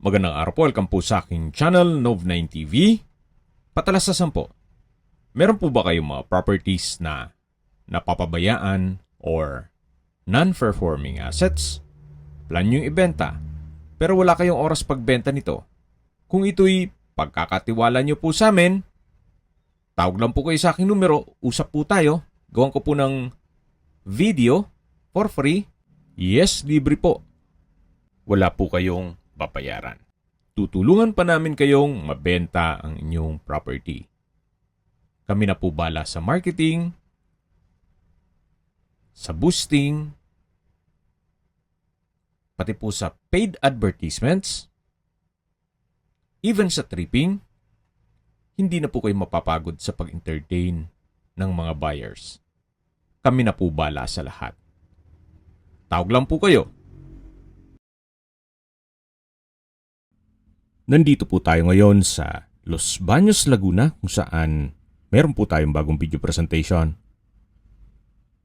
Magandang araw po, welcome po sa aking channel, Nov9 TV. Patalasasan po, meron po ba kayong mga properties na napapabayaan or non-performing assets? Plan nyo ibenta, pero wala kayong oras pagbenta nito. Kung ito'y pagkakatiwala nyo po sa amin, tawag lang po kayo sa aking numero, usap po tayo, gawan ko po ng video for free. Yes, libre po. Wala po kayong babayaran. Tutulungan pa namin kayong mabenta ang inyong property. Kami na po bala sa marketing, sa boosting, pati po sa paid advertisements, even sa tripping. Hindi na po kayo mapapagod sa pag-entertain ng mga buyers. Kami na po bala sa lahat. Tawag lang po kayo. Nandito po tayo ngayon sa Los Baños, Laguna kung saan meron po tayong bagong video presentation.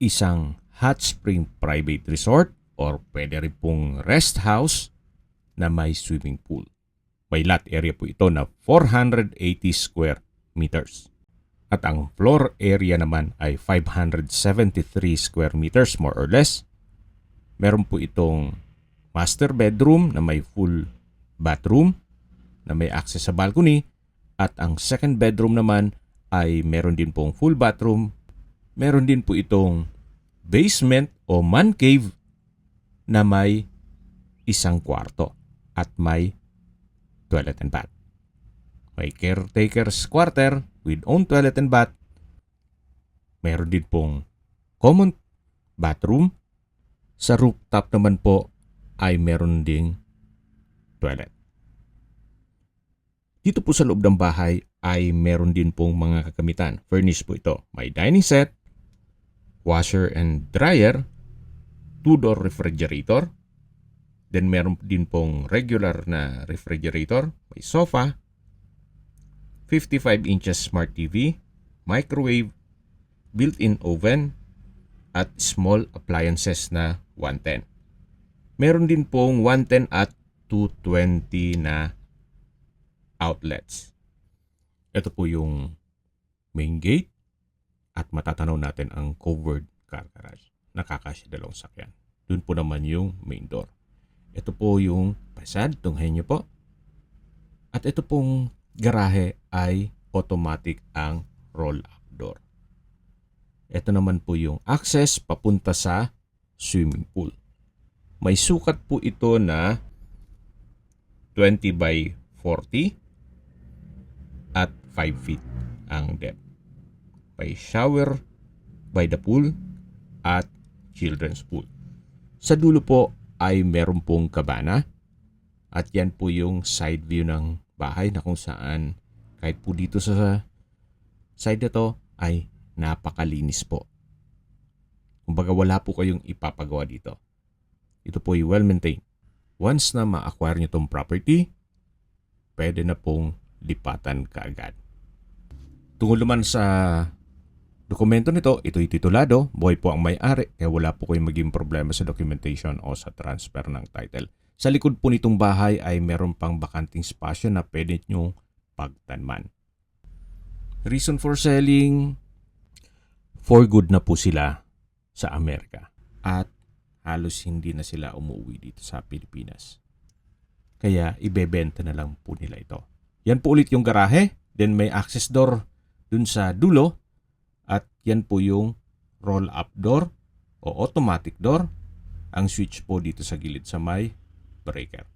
Isang hot spring private resort or pwede rin pong rest house na may swimming pool. May lot area po ito na 480 square meters. At ang floor area naman ay 573 square meters more or less. Meron po itong master bedroom na may full bathroom na may access sa balcony, at ang second bedroom naman ay meron din pong full bathroom. Meron din po itong basement o man cave na may isang kwarto at may toilet and bath. May caretaker's quarter with own toilet and bath. Meron din pong common bathroom. Sa rooftop naman po ay meron ding toilet. Dito po sa loob ng bahay ay meron din pong mga kagamitan. Furnished po ito. May dining set, washer and dryer, two-door refrigerator. Then meron din pong regular na refrigerator. May sofa, 55 inches smart TV, microwave, built-in oven, at small appliances na 110. Meron din pong 110 at 220 na outlets. Ito po yung main gate at matatanaw natin ang covered car garage. Nakakasya dalawang sakyan. Doon po naman yung main door. Ito po yung facade, tunghayin nyo po. At ito pong garahe ay automatic ang roll-up door. Ito naman po yung access papunta sa swimming pool. May sukat po ito na 20 by 40 at 5 feet ang depth. May shower by the pool at children's pool. Sa dulo po ay meron pong kabana at yan po yung side view ng bahay na kung saan kahit po dito sa side na to ay napakalinis po. Kumbaga wala po kayong ipapagawa dito. Ito po ay well maintained. Once na ma-acquire nyo tong property, pwede na pong lipatan kaagad. Tungkol naman sa dokumento nito, ito'y titulado, buhay po ang may-ari, kaya wala po kayong maging problema sa documentation o sa transfer ng title. Sa likod po nitong bahay ay meron pang bakanting spasyo na pwede nyo pagtanman. Reason for selling, for good na po sila sa Amerika at halos hindi na sila umuwi dito sa Pilipinas. Kaya ibebenta na lang po nila ito. Yan po ulit yung garahe, then may access door dun sa dulo, at yan po yung roll-up door o automatic door. Ang switch po dito sa gilid sa may breaker.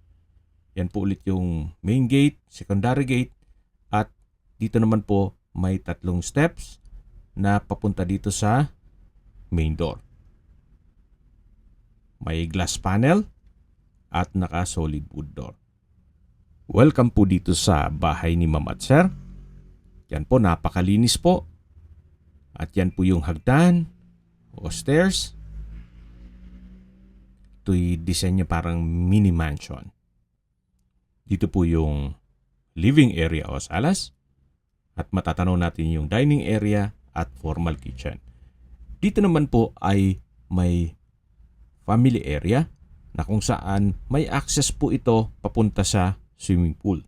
Yan po ulit yung main gate, secondary gate, at dito naman po may tatlong steps na papunta dito sa main door. May glass panel at naka-solid wood door. Welcome po dito sa bahay ni Ma'am at Sir. Yan po, napakalinis po. At yan po yung hagdan o stairs. Ito'y disenyo parang mini mansion. Dito po yung living area o salas. At matatanaw natin yung dining area at formal kitchen. Dito naman po ay may family area na kung saan may access po ito papunta sa swimming pool.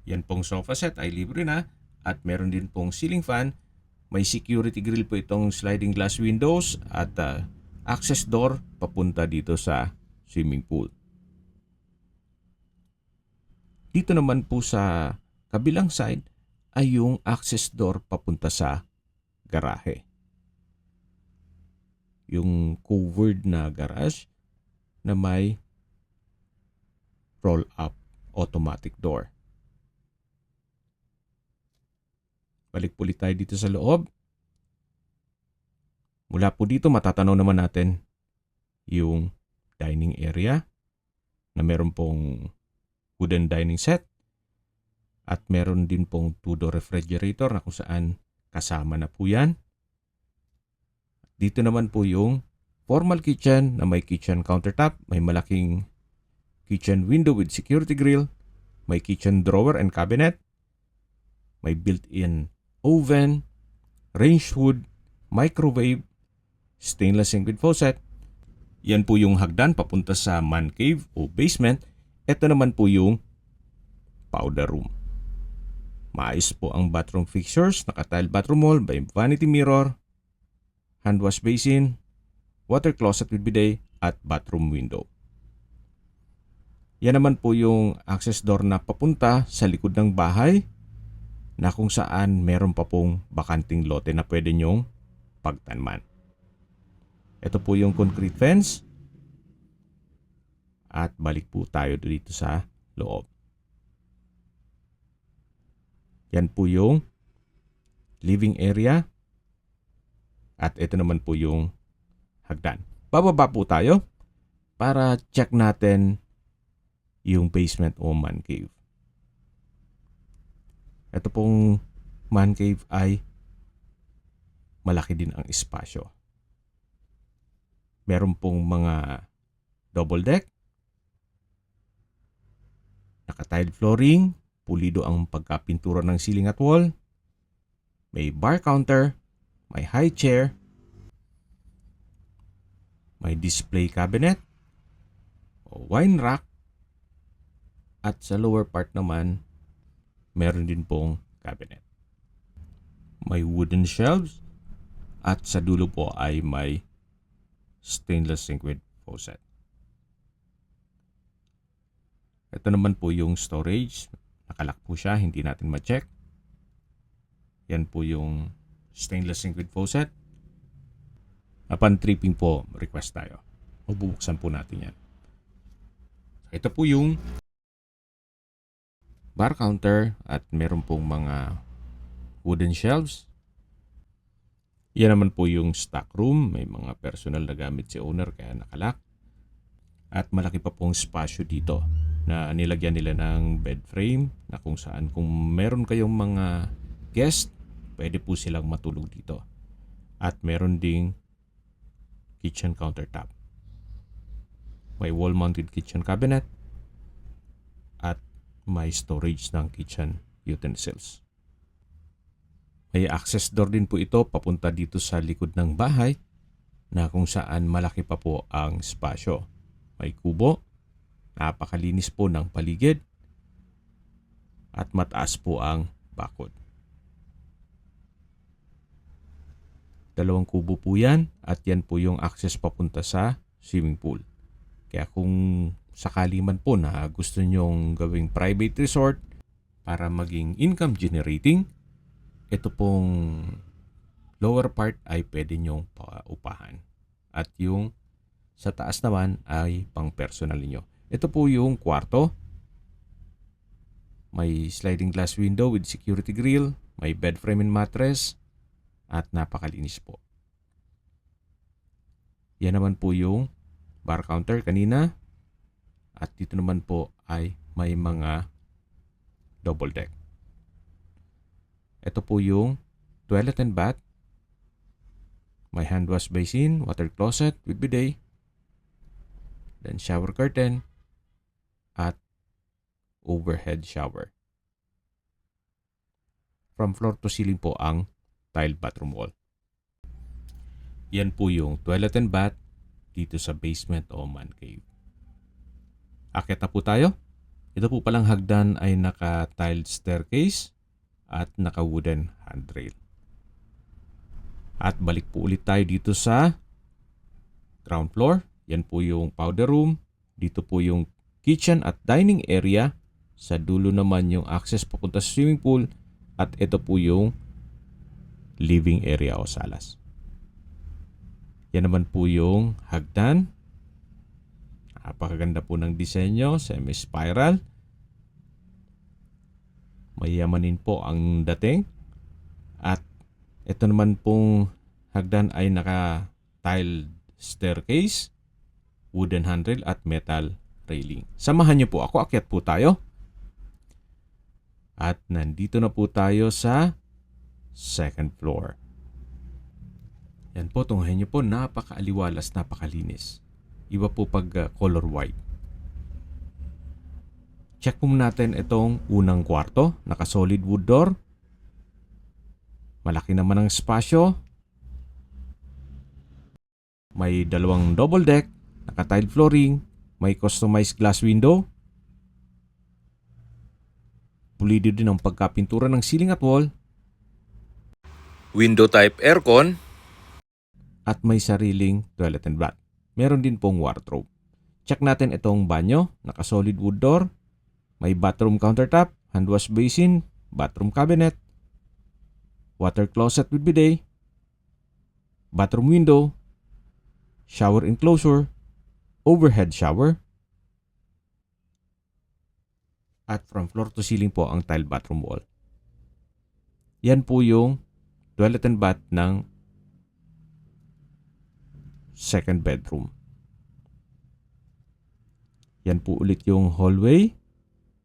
Yan pong sofa set ay libre na at meron din pong ceiling fan. May security grill po itong sliding glass windows at access door papunta dito sa swimming pool. Dito naman po sa kabilang side ay yung access door papunta sa garahe. Yung covered na garage na may roll-up automatic door. Balik po ulit tayo dito sa loob. Mula po dito matatanaw naman natin yung dining area na meron pong wooden dining set at meron din pong two-door refrigerator na kung saan kasama na po yan. Dito naman po yung formal kitchen na may kitchen countertop, may malaking kitchen window with security grill, may kitchen drawer and cabinet, may built-in oven, range hood, microwave, stainless sink with faucet. Yan po yung hagdan papunta sa man cave o basement. Ito naman po yung powder room. Maayos po ang bathroom fixtures, naka-tile bathroom wall, may vanity mirror, hand wash basin, water closet with bidet, at bathroom window. Yan naman po yung access door na papunta sa likod ng bahay na kung saan meron pa pong bakanting lote na pwede nyong pagtanman. Ito po yung concrete fence. At balik po tayo dito sa loob. Yan po yung living area. At ito naman po yung hagdan. Bababa po tayo para check natin yung basement o man cave. Ito pong man cave ay malaki din ang espasyo. Meron pong mga double deck, naka-tile flooring, pulido ang pagkapintura ng ceiling at wall, may bar counter, may high chair, may display cabinet, o wine rack, at sa lower part naman, meron din pong cabinet. May wooden shelves at sa dulo po ay may stainless sink with faucet. Ito naman po yung storage. Nakalock po siya, hindi natin ma-check. Yan po yung stainless sink with faucet. Upon tripping po, request tayo. Mabubuksan po natin yan. Ito po yung bar counter at meron pong mga wooden shelves. Yan naman po yung stock room. May mga personal na gamit si owner kaya nakalock. At malaki pa pong spasyo dito na nilagyan nila ng bed frame na kung saan kung meron kayong mga guest, pwede po silang matulog dito. At meron ding kitchen countertop. May wall-mounted kitchen cabinet at may storage ng kitchen utensils. May access door din po ito papunta dito sa likod ng bahay na kung saan malaki pa po ang spasyo. May kubo, napakalinis po ng paligid at mataas po ang bakod. 2 kubo po yan at yan po yung access papunta sa swimming pool. Kaya kung sakali man po na gusto nyong gawing private resort para maging income generating, ito pong lower part ay pwede nyong paupahan. At yung sa taas naman ay pang personal niyo. Ito po yung kwarto. May sliding glass window with security grill, may bed frame and mattress, at napakalinis po. Yan naman po yung bar counter kanina. At dito naman po ay may mga double deck. Ito po yung toilet and bath. May hand wash basin, water closet with bidet, then shower curtain, at overhead shower. From floor to ceiling po ang tile bathroom wall. Yan po yung toilet and bath dito sa basement o man cave. Akyat na po tayo. Ito po palang hagdan ay naka-tiled staircase at naka-wooden handrail. At balik po ulit tayo dito sa ground floor. Yan po yung powder room. Dito po yung kitchen at dining area. Sa dulo naman yung access papunta sa swimming pool. At ito po yung living area o salas. Yan naman po yung hagdan. Napakaganda po ng disenyo, semi-spiral. Mayamanin po ang dating. At ito naman pong hagdan ay naka-tiled staircase, wooden handrail at metal railing. Samahan niyo po ako, akyat po tayo. At nandito na po tayo sa second floor. Yan po, tunghayin niyo po, napakaaliwalas, napakalinis. Iba po pag color white. Check po natin itong unang kwarto. Naka-solid wood door. Malaki naman ang espasyo. May dalawang double deck. Naka-tiled flooring. May customized glass window. Pulido din ang pagkapintura ng ceiling at wall. Window type aircon. At may sariling toilet and bath. Meron din pong wardrobe. Check natin itong banyo. Naka-solid wood door. May bathroom countertop, hand wash basin, bathroom cabinet, water closet with bidet, bathroom window, shower enclosure, overhead shower, at from floor to ceiling po ang tile bathroom wall. Yan po yung toilet and bath ng second bedroom. Yan po ulit yung hallway.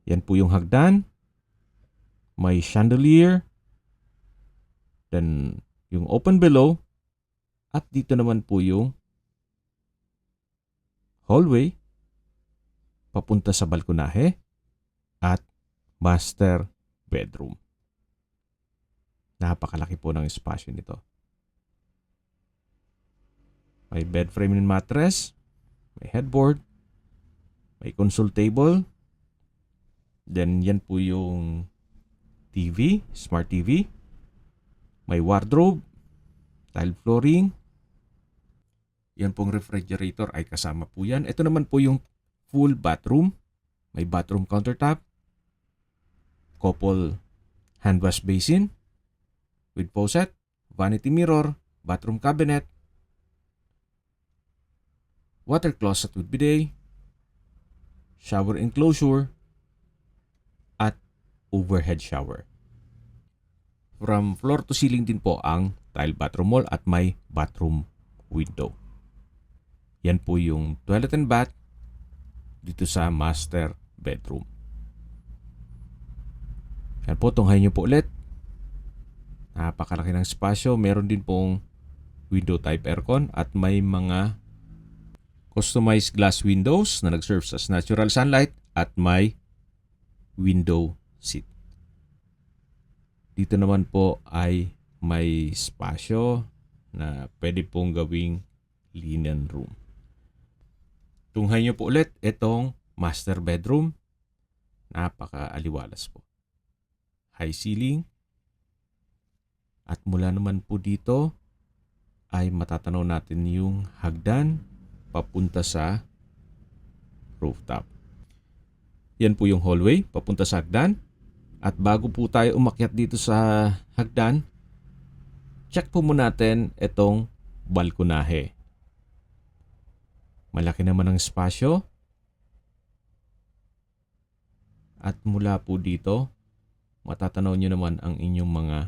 Yan po yung hagdan. May chandelier. Then yung open below. At dito naman po yung hallway papunta sa balkonahe at master bedroom. Napakalaki po ng espasyo nito. May bed frame and mattress, may headboard, may console table, then yan po yung TV, smart TV, may wardrobe, tile flooring, yan pong refrigerator ay kasama po yan. Ito naman po yung full bathroom, may bathroom countertop, couple hand wash basin with faucet, vanity mirror, bathroom cabinet, water closet with bidet, shower enclosure, at overhead shower. From floor to ceiling din po ang tile bathroom wall at may bathroom window. Yan po yung toilet and bath dito sa master bedroom. Yan po, tunghayin nyo po ulit. Napakalaki ng espasyo. Meron din pong window type aircon at may mga customized glass windows na nag-serve as natural sunlight at may window seat. Dito naman po ay may espasyo na pwede pong gawing linen room. Tunghayin nyo po ulit itong master bedroom. Napaka-aliwalas po. High ceiling. At mula naman po dito ay matatanaw natin yung hagdan papunta sa rooftop. Yan po yung hallway papunta sa hagdan. At bago po tayo umakyat dito sa hagdan, check po muna natin itong balkonahe. Malaki naman ang espasyo. At mula po dito, matatanaw nyo naman ang inyong mga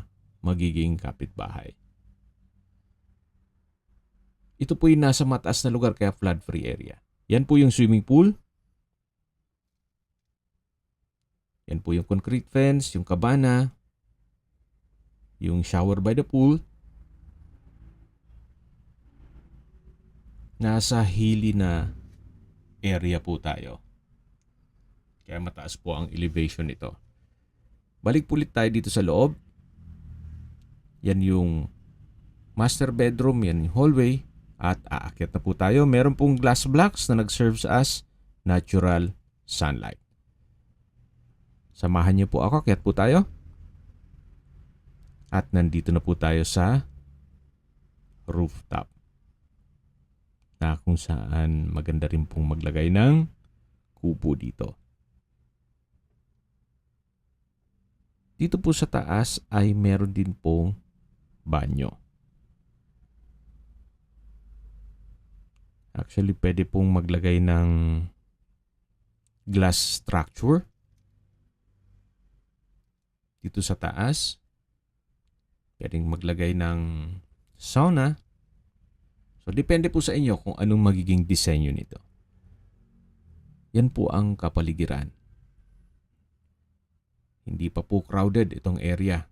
magiging kapitbahay. Ito po yung nasa mataas na lugar kaya flood-free area. Yan po yung swimming pool. Yan po yung concrete fence, yung kabana, yung shower by the pool. Nasa hilly na area po tayo. Kaya mataas po ang elevation nito. Balik po ulit tayo dito sa loob. Yan yung master bedroom, yan yung hallway. At aakyat na po tayo. Meron pong glass blocks na nag-serves as natural sunlight. Samahan niyo po ako, kaya't po tayo. At nandito na po tayo sa rooftop, na kung saan maganda rin pong maglagay ng kubo dito. Dito po sa taas ay meron din pong banyo. Actually, pwede pong maglagay ng glass structure dito sa taas. Pwedeng maglagay ng sauna. So, depende po sa inyo kung anong magiging disenyo nito. Yan po ang kapaligiran. Hindi pa po crowded itong area.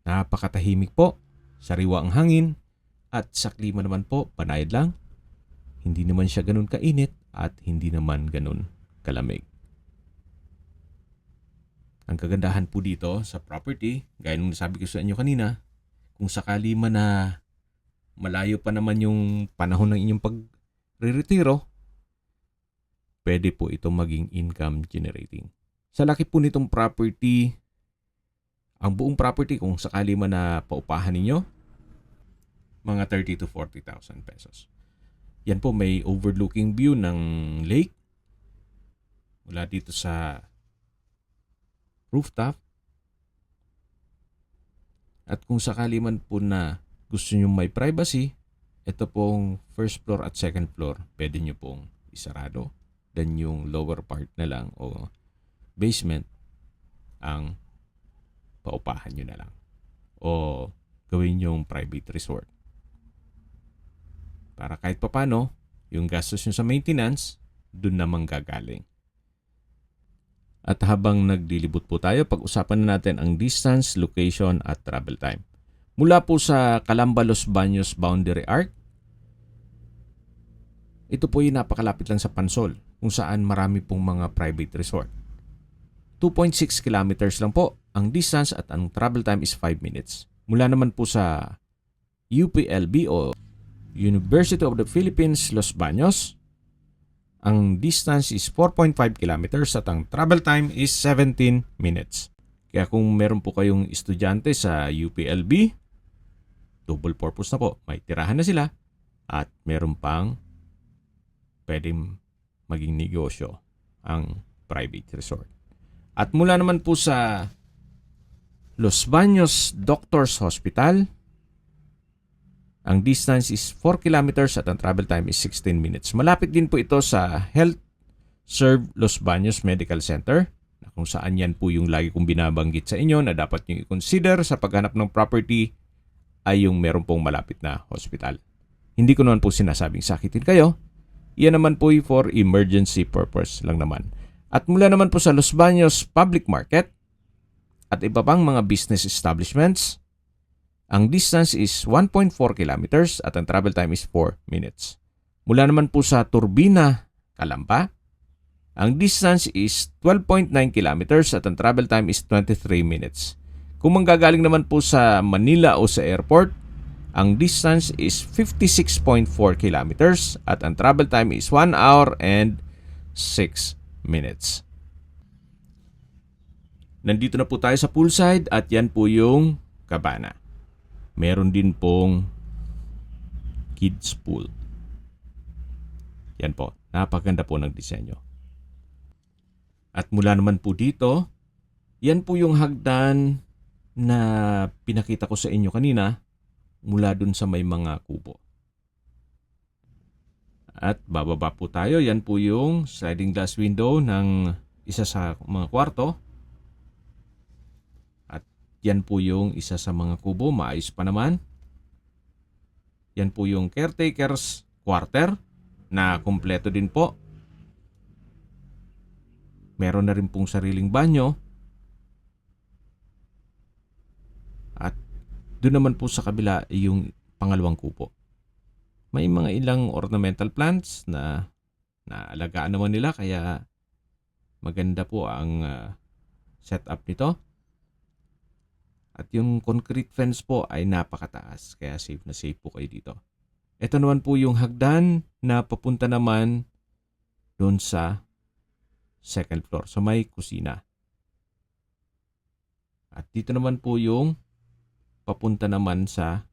Napakatahimik po, sariwa ang hangin, at sa klima naman po, panayad lang. Hindi naman siya ganun kainit at hindi naman ganun kalamig. Ang kagandahan po dito sa property, gaya nung nasabi ko sa inyo kanina, kung sakali man na malayo pa naman yung panahon ng inyong pagre-retiro, pwede po ito maging income generating. Sa laki po nitong property, ang buong property kung sakali man na paupahan ninyo, mga 30 to 40,000 pesos. Yan po, may overlooking view ng lake mula dito sa rooftop. At kung sakali man po na gusto nyo may privacy, ito pong first floor at second floor, pwede nyo pong isarado. Then yung lower part na lang o basement ang paupahan nyo na lang. O gawin yung private resort. Para kahit papano, yung gastos nyo sa maintenance, dun naman gagaling. At habang nagdilibot po tayo, pag-usapan na natin ang distance, location at travel time. Mula po sa Calamba Los Baños Boundary Arc, ito po yung napakalapit lang sa Pansol, kung saan marami pong mga private resort. 2.6 kilometers lang po ang distance at ang travel time is 5 minutes. Mula naman po sa UPLB o University of the Philippines, Los Baños, ang distance is 4.5 kilometers at ang travel time is 17 minutes. Kaya kung meron po kayong estudyante sa UPLB, double purpose na po. May tirahan na sila at meron pang pwedeng maging negosyo ang private resort. At mula naman po sa Los Baños Doctors Hospital, ang distance is 4 kilometers at ang travel time is 16 minutes. Malapit din po ito sa Health Serve Los Baños Medical Center, na kung saan yan po yung lagi kong binabanggit sa inyo na dapat nyo i-consider sa paghanap ng property ay yung meron pong malapit na hospital. Hindi ko naman po sinasabing sakitin kayo. Yan naman po for emergency purpose lang naman. At mula naman po sa Los Baños Public Market at iba pang mga business establishments, ang distance is 1.4 kilometers at ang travel time is 4 minutes. Mula naman po sa Turbina, Calamba, ang distance is 12.9 kilometers at ang travel time is 23 minutes. Kung manggagaling naman po sa Manila o sa airport, ang distance is 56.4 kilometers at ang travel time is 1 hour and 6 minutes. Nandito na po tayo sa poolside at yan po yung cabana. Meron din pong kids pool. Yan po, napaganda po ng disenyo. At mula naman po dito, yan po yung hagdan na pinakita ko sa inyo kanina mula dun sa may mga kubo. At bababa po tayo, yan po yung sliding glass window ng isa sa mga kwarto. Yan po yung isa sa mga kubo, maayos pa naman. Yan po yung caretaker's quarter na kumpleto din po. Meron na rin pong sariling banyo. At doon naman po sa kabila yung pangalawang kubo. May mga ilang ornamental plants na naalagaan naman nila kaya maganda po ang setup nito. At yung concrete fence po ay napakataas, kaya safe na safe po kayo dito. Ito naman po yung hagdan na papunta naman doon sa second floor sa may kusina. At dito naman po yung papunta naman sa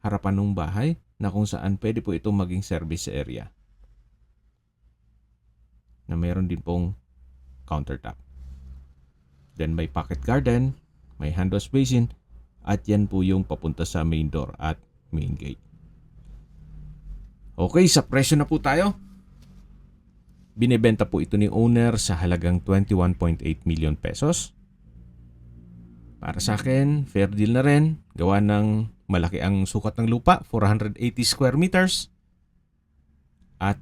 harapan ng bahay na kung saan pwede po itong maging service area. Na mayroon din pong countertop. Then may pocket garden, may hand wash basin, at yan po yung papunta sa main door at main gate. Okay, sa presyo na po tayo. Binebenta po ito ni owner sa halagang 21.8 million pesos. Para sa akin, fair deal na rin. Gawa ng malaki ang sukat ng lupa, 480 square meters. At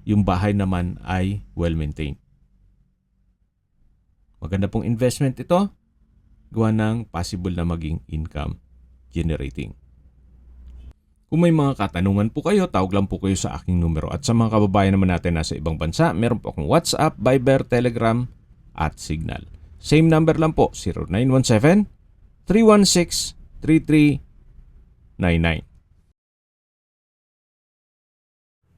yung bahay naman ay well-maintained. Maganda pong investment ito. Gawa ng possible na maging income generating. Kung may mga katanungan po kayo, tawag lang po kayo sa aking numero. At sa mga kababayan naman natin nasa ibang bansa, meron po akong WhatsApp, Viber, Telegram, at Signal. Same number lang po, 0917-316-3399.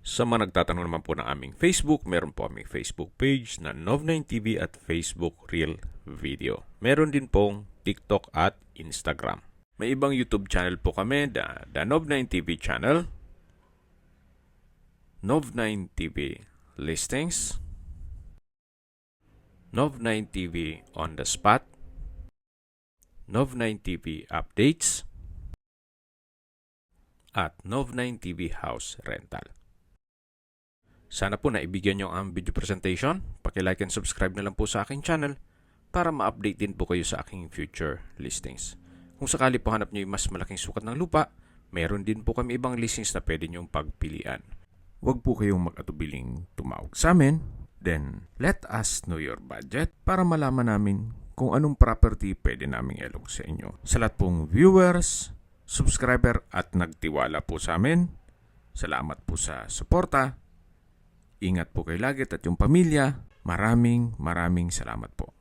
Sa mga nagtatanong naman po ng aming Facebook, meron po aming Facebook page na Nov9TV at Facebook Real Video. Meron din pong TikTok at Instagram. May ibang YouTube channel po kami, the Nov9TV channel, Nov9TV Listings, Nov9TV On The Spot, Nov9TV Updates, at Nov9TV House Rental. Sana po naibigyan nyo ang video presentation. Paki-like and subscribe na lang po sa aking channel para ma-update din po kayo sa aking future listings. Kung sakali po hanap nyo yung mas malaking sukat ng lupa, meron din po kami ibang listings na pwede nyong pagpilian. Huwag po kayong mag-atubiling tumawag sa amin. Then, let us know your budget para malaman namin kung anong property pwede naming ilog sa inyo. Sa lahat pong viewers, subscriber at nagtiwala po sa amin, salamat po sa suporta. Ingat po kayo lagi at yung pamilya. Maraming salamat po.